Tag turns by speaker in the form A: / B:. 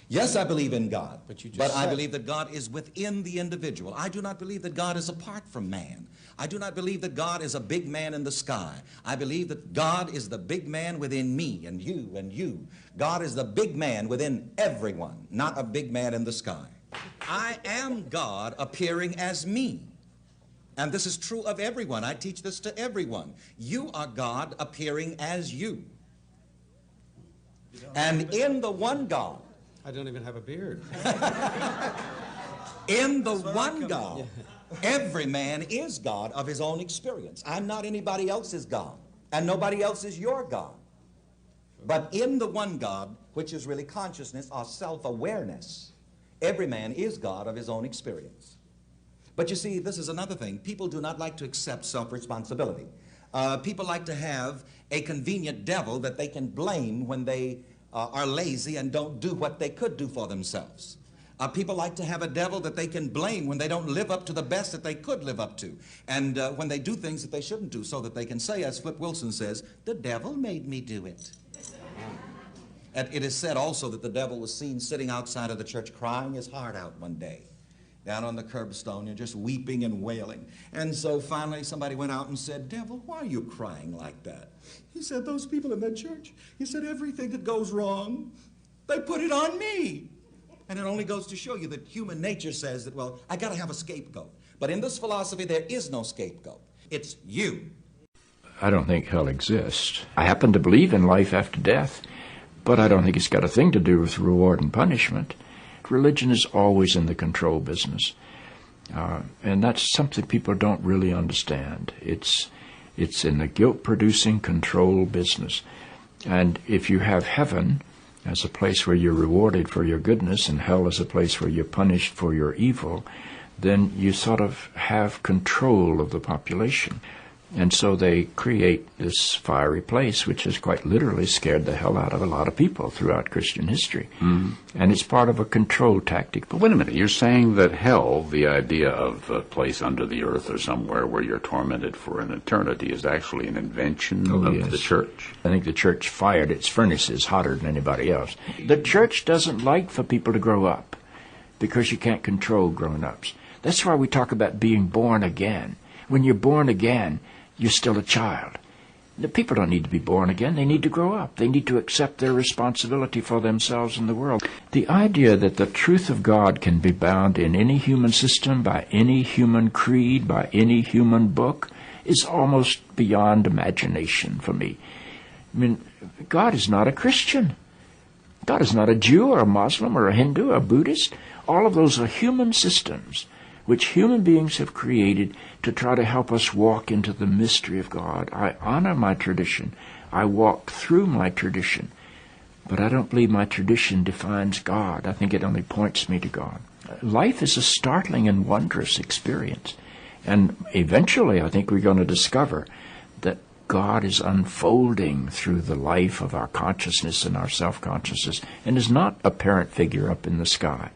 A: Yes, I believe in God,
B: But
A: I believe that God is within the individual. I do not believe that God is apart from man. I do not believe that God is a big man in the sky. I believe that God is the big man within me and you and you. God is the big man within everyone, not a big man in the sky. I am God appearing as me. And this is true of everyone. I teach this to everyone. You are God appearing as you. And in the one God,
B: I don't even have a beard.
A: in the one God, every man is God of his own experience. I'm not anybody else's God, and nobody else is your God. But in the one God, which is really consciousness or self-awareness, every man is God of his own experience. But you see, this is another thing. People do not like to accept self-responsibility. People like to have a convenient devil that they can blame when they are lazy and don't do what they could do for themselves. People like to have a devil that they can blame when they don't live up to the best that they could live up to, and when they do things that they shouldn't do, so that they can say, as Flip Wilson says, the devil made me do it. And it is said also that the devil was seen sitting outside of the church crying his heart out one day, down on the curbstone, and just weeping and wailing. And so finally somebody went out and said, devil, why are you crying like that? He said, those people in that church, he said, everything that goes wrong, they put it on me. And it only goes to show you that human nature says that, well, I got to have a scapegoat. But in this philosophy, there is no scapegoat. It's you.
C: I don't think hell exists. I happen to believe in life after death, but I don't think it's got a thing to do with reward and punishment. Religion is always in the control business. And that's something people don't really understand. It's in the guilt-producing control business. And if you have heaven as a place where you're rewarded for your goodness and hell as a place where you're punished for your evil, then you sort of have control of the population. And so they create this fiery place, which has quite literally scared the hell out of a lot of people throughout Christian history. And it's part of a control tactic.
D: But wait a minute, you're saying that hell, the idea of a place under the earth or somewhere where you're tormented for an eternity, is actually an invention of the church?
C: I think the church fired its furnaces hotter than anybody else. The church doesn't like for people to grow up because you can't control grown-ups. That's why we talk about being born again. When you're born again, you're still a child. The people don't need to be born again. They need to grow up. They need to accept their responsibility for themselves and the world. The idea that the truth of God can be bound in any human system, by any human creed, by any human book, is almost beyond imagination for me. I mean, God is not a Christian. God is not a Jew or a Muslim or a Hindu or a Buddhist. All of those are human systems which human beings have created to try to help us walk into the mystery of God. I honor my tradition. I walk through my tradition. But I don't believe my tradition defines God. I think it only points me to God. Life is a startling and wondrous experience. And eventually I think we're going to discover that God is unfolding through the life of our consciousness and our self-consciousness and is not a parent figure up in the sky.